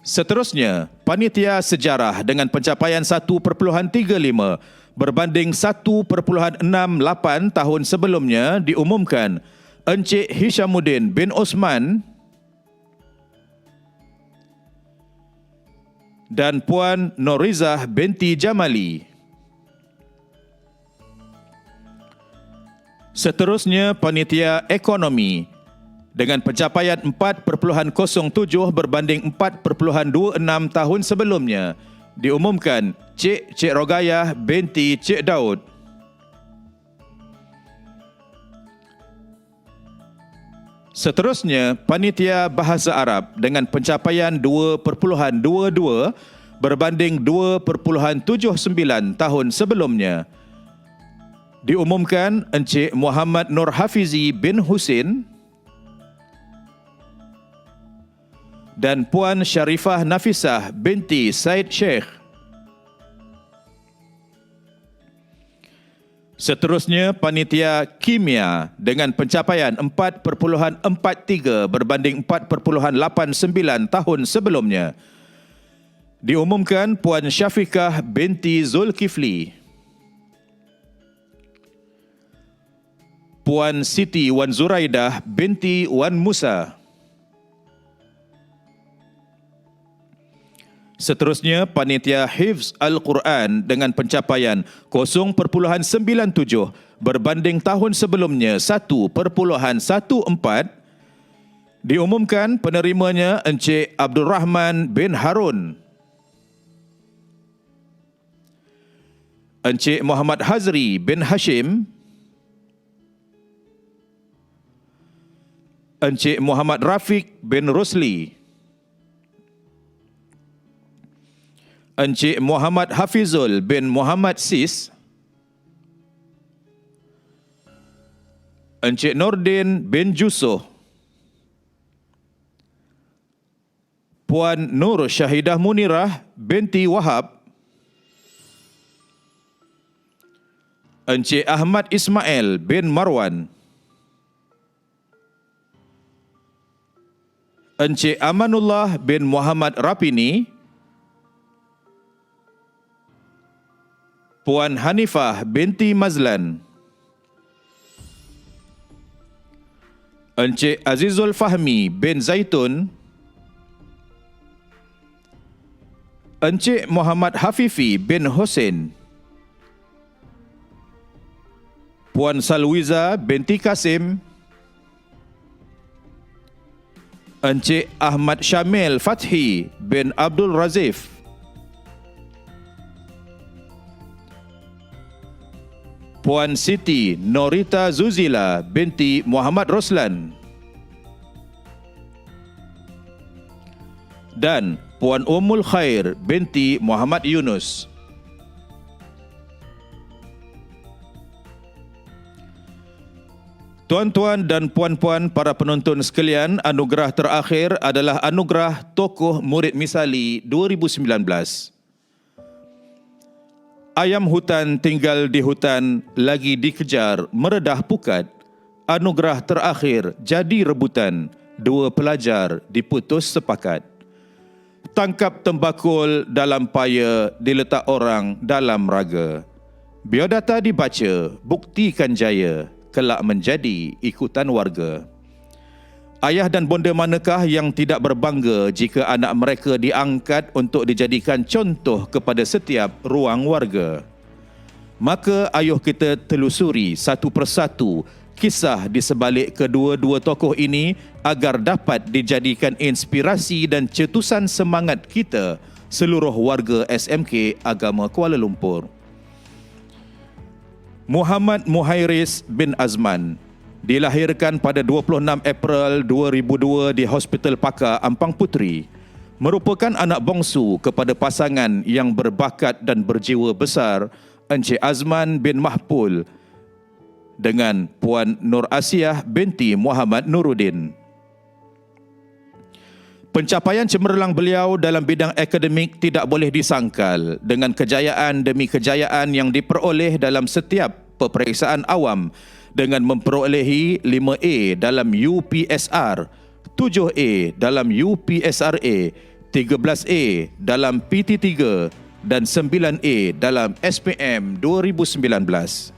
Seterusnya, panitia sejarah dengan pencapaian 1.35 berbanding 1.68 tahun sebelumnya. Diumumkan Encik Hishamuddin bin Osman dan Puan Norizah binti Jamali. Seterusnya, panitia ekonomi dengan pencapaian 4.07 berbanding 4.26 tahun sebelumnya. Diumumkan Cik Rogayah binti Cik Daud. Seterusnya, panitia bahasa Arab dengan pencapaian 2.22 berbanding 2.79 tahun sebelumnya. Diumumkan Encik Muhammad Nur Hafizi bin Husin dan Puan Syarifah Nafisah binti Said Sheikh. Seterusnya, panitia kimia dengan pencapaian 4.43 berbanding 4.89 tahun sebelumnya. Diumumkan Puan Syafiqah binti Zulkifli, Puan Siti Wan Zuraidah binti Wan Musa. Seterusnya, panitia Hifz Al-Quran dengan pencapaian 0.97 berbanding tahun sebelumnya 1.14. Diumumkan penerimanya Encik Abdul Rahman bin Harun, Encik Muhammad Hazri bin Hashim, Encik Muhammad Rafiq bin Rusli, Encik Muhammad Hafizul bin Muhammad Sis, Encik Nordin bin Jusoh, Puan Nur Syahidah Munirah binti Wahab, Encik Ahmad Ismail bin Marwan, Encik Amanullah bin Muhammad Rapini, Puan Hanifah binti Mazlan, Encik Azizul Fahmi bin Zaitun, Encik Muhammad Hafifi bin Hussein, Puan Salwiza binti Kasim, Encik Ahmad Syamil Fathi bin Abdul Razif, Puan Siti Norita Zuzila binti Muhammad Roslan dan Puan Ummul Khair binti Muhammad Yunus. Tuan-tuan dan puan-puan para penonton sekalian, anugerah terakhir adalah anugerah Tokoh Murid Misali 2019. Ayam hutan tinggal di hutan, lagi dikejar meredah pukat. Anugerah terakhir jadi rebutan, dua pelajar diputus sepakat. Tangkap tembakul dalam paya, diletak orang dalam raga. Biodata dibaca, buktikan jaya, kelak menjadi ikutan warga. Ayah dan bonda manakah yang tidak berbangga jika anak mereka diangkat untuk dijadikan contoh kepada setiap ruang warga? Maka ayuh kita telusuri satu persatu kisah di sebalik kedua-dua tokoh ini agar dapat dijadikan inspirasi dan cetusan semangat kita seluruh warga SMK Agama Kuala Lumpur. Muhammad Muhairis bin Azman dilahirkan pada 26 April 2002 di Hospital Pakar Ampang Puteri. Merupakan anak bongsu kepada pasangan yang berbakat dan berjiwa besar Encik Azman bin Mahpul dengan Puan Nur Asiah binti Muhammad Nuruddin. Pencapaian cemerlang beliau dalam bidang akademik tidak boleh disangkal dengan kejayaan demi kejayaan yang diperoleh dalam setiap peperiksaan awam dengan memperolehi 5A dalam UPSR, 7A dalam UPSRA, 13A dalam PT3 dan 9A dalam SPM 2019.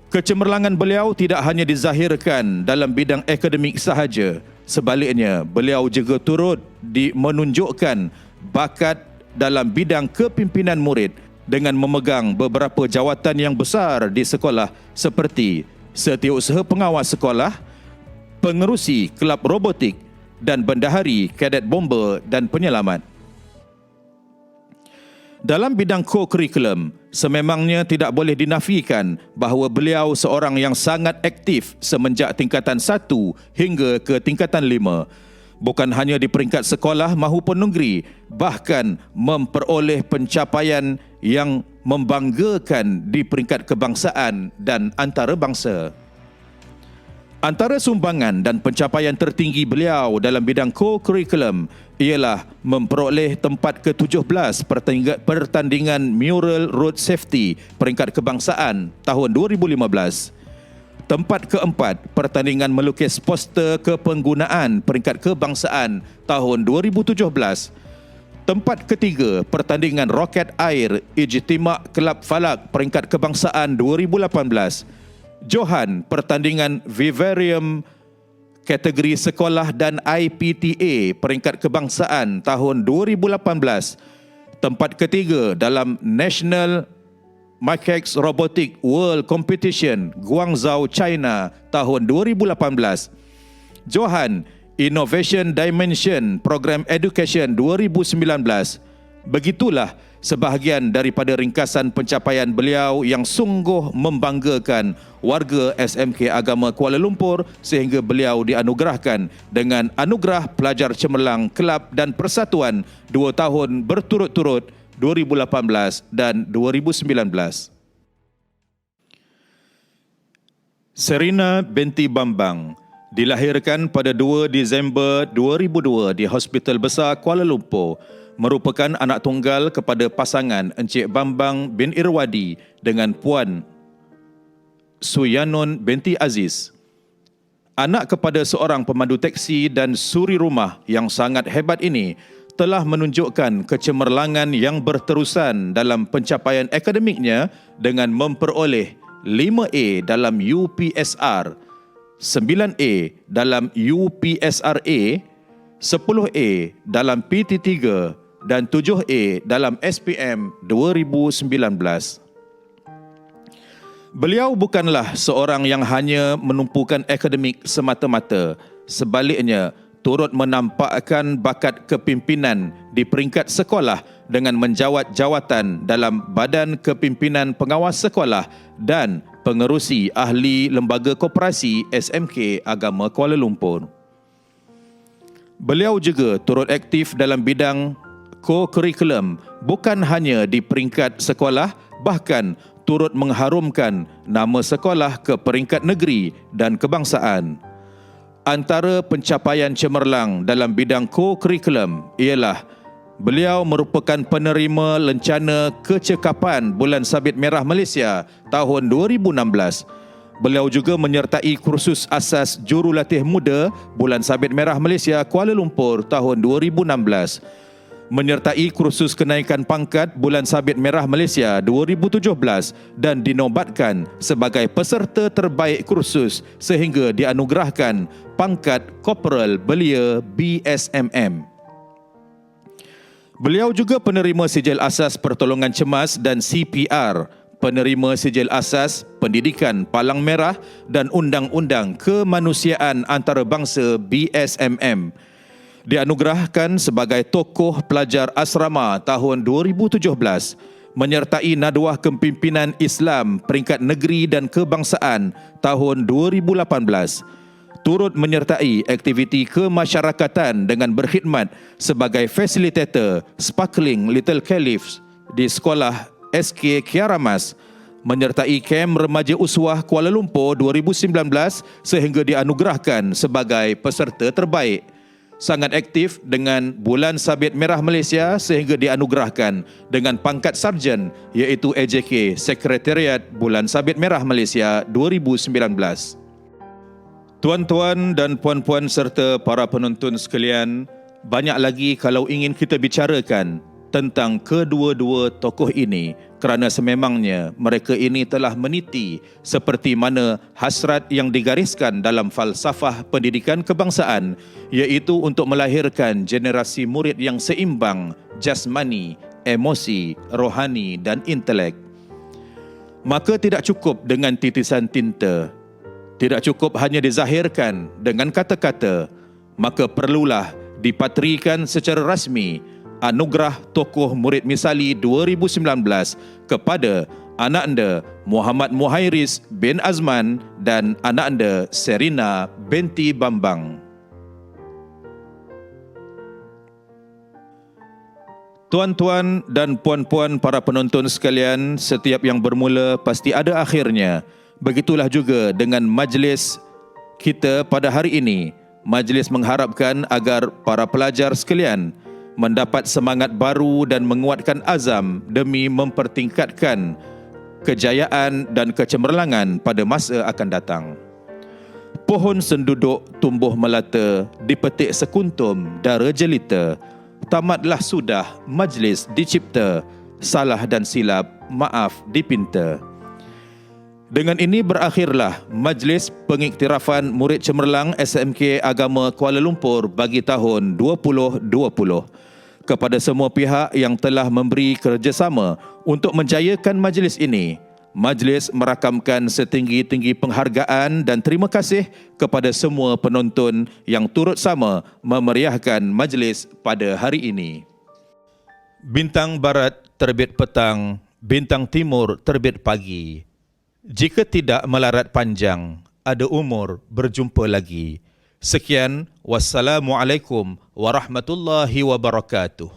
Kecemerlangan beliau tidak hanya dizahirkan dalam bidang akademik sahaja, sebaliknya beliau juga turut menunjukkan bakat dalam bidang kepimpinan murid dengan memegang beberapa jawatan yang besar di sekolah seperti Setiausaha Pengawas Sekolah, Pengerusi Kelab Robotik dan Bendahari Kadet Bomber dan Penyelamat. Dalam bidang co-curriculum, sememangnya tidak boleh dinafikan bahawa beliau seorang yang sangat aktif semenjak tingkatan 1 hingga ke tingkatan 5. Bukan hanya di peringkat sekolah mahupun negeri, bahkan memperoleh pencapaian yang membanggakan di peringkat kebangsaan dan antarabangsa. Antara sumbangan dan pencapaian tertinggi beliau dalam bidang co-curriculum ialah memperoleh tempat ke-17 pertandingan Mural Road Safety peringkat kebangsaan tahun 2015. Tempat ke-4 pertandingan melukis poster kepenggunaan peringkat kebangsaan tahun 2017. Tempat ke-3 pertandingan roket air Ijtimak Kelab Falak peringkat kebangsaan 2018. Johan pertandingan Vivarium kategori sekolah dan IPTA peringkat kebangsaan tahun 2018. Tempat ke-3 dalam National Macaques Robotic World Competition Guangzhou, China tahun 2018. Johan Innovation Dimension Program Education 2019. Begitulah sebahagian daripada ringkasan pencapaian beliau yang sungguh membanggakan warga SMK Agama Kuala Lumpur sehingga beliau dianugerahkan dengan anugerah pelajar cemerlang kelab dan persatuan 2 tahun berturut-turut 2018 dan 2019. Serina binti Bambang dilahirkan pada 2 Disember 2002 di Hospital Besar Kuala Lumpur, merupakan anak tunggal kepada pasangan Encik Bambang bin Irwadi dengan Puan Suyanun binti Aziz. Anak kepada seorang pemandu teksi dan suri rumah yang sangat hebat ini telah menunjukkan kecemerlangan yang berterusan dalam pencapaian akademiknya dengan memperoleh 5A dalam UPSR, 9A dalam UPSRA, 10A dalam PT3 dan 7A dalam SPM 2019. Beliau bukanlah seorang yang hanya menumpukan akademik semata-mata, sebaliknya turut menampakkan bakat kepimpinan di peringkat sekolah dengan menjawat jawatan dalam Badan Kepimpinan Pengawas Sekolah dan Pengerusi Ahli Lembaga Koperasi SMK Agama Kuala Lumpur. Beliau juga turut aktif dalam bidang co-curriculum bukan hanya di peringkat sekolah, bahkan turut mengharumkan nama sekolah ke peringkat negeri dan kebangsaan. Antara pencapaian cemerlang dalam bidang co-curriculum ialah beliau merupakan penerima lencana kecekapan Bulan Sabit Merah Malaysia tahun 2016. Beliau juga menyertai kursus asas jurulatih muda Bulan Sabit Merah Malaysia Kuala Lumpur tahun 2016. menyertai kursus kenaikan pangkat Bulan Sabit Merah Malaysia 2017 dan dinobatkan sebagai peserta terbaik kursus sehingga dianugerahkan pangkat Korporal Belia BSMM. Beliau juga penerima sijil asas pertolongan cemas dan CPR, penerima sijil asas pendidikan Palang Merah dan Undang-Undang Kemanusiaan Antarabangsa BSMM. Dianugerahkan sebagai tokoh pelajar asrama tahun 2017, menyertai Nadwah Kepimpinan Islam peringkat negeri dan kebangsaan tahun 2018. Turut menyertai aktiviti kemasyarakatan dengan berkhidmat sebagai fasilitator Sparkling Little Caliphs di Sekolah SK Kiaramas, menyertai kem Remaja Uswah Kuala Lumpur 2019 sehingga dianugerahkan sebagai peserta terbaik. Sangat aktif dengan Bulan Sabit Merah Malaysia sehingga dianugerahkan dengan pangkat sarjan iaitu AJK Sekretariat Bulan Sabit Merah Malaysia 2019. Tuan-tuan dan puan-puan serta para penonton sekalian, banyak lagi kalau ingin kita bicarakan tentang kedua-dua tokoh ini kerana sememangnya mereka ini telah meniti seperti mana hasrat yang digariskan dalam falsafah pendidikan kebangsaan, iaitu untuk melahirkan generasi murid yang seimbang jasmani, emosi, rohani dan intelek. Maka tidak cukup dengan titisan tinta, tidak cukup hanya dizahirkan dengan kata-kata, maka perlulah dipatrikan secara rasmi anugerah Tokoh Murid Misali 2019 kepada anak anda Muhammad Muhairis bin Azman dan anak anda Serina binti Bambang. Tuan-tuan dan puan-puan para penonton sekalian, setiap yang bermula pasti ada akhirnya. Begitulah juga dengan majlis kita pada hari ini. Majlis mengharapkan agar para pelajar sekalian mendapat semangat baru dan menguatkan azam demi mempertingkatkan kejayaan dan kecemerlangan pada masa akan datang. Pohon senduduk tumbuh melata, dipetik sekuntum dara jelita. Tamatlah sudah majlis dicipta, salah dan silap maaf dipinta. Dengan ini berakhirlah majlis pengiktirafan murid cemerlang SMK Agama Kuala Lumpur bagi tahun 2020. Kepada semua pihak yang telah memberi kerjasama untuk menjayakan majlis ini, majlis merakamkan setinggi-tinggi penghargaan dan terima kasih kepada semua penonton yang turut sama memeriahkan majlis pada hari ini. Bintang Barat terbit petang, bintang Timur terbit pagi. Jika tidak melarat panjang, ada umur berjumpa lagi. Sekian, wassalamualaikum warahmatullahi wabarakatuh.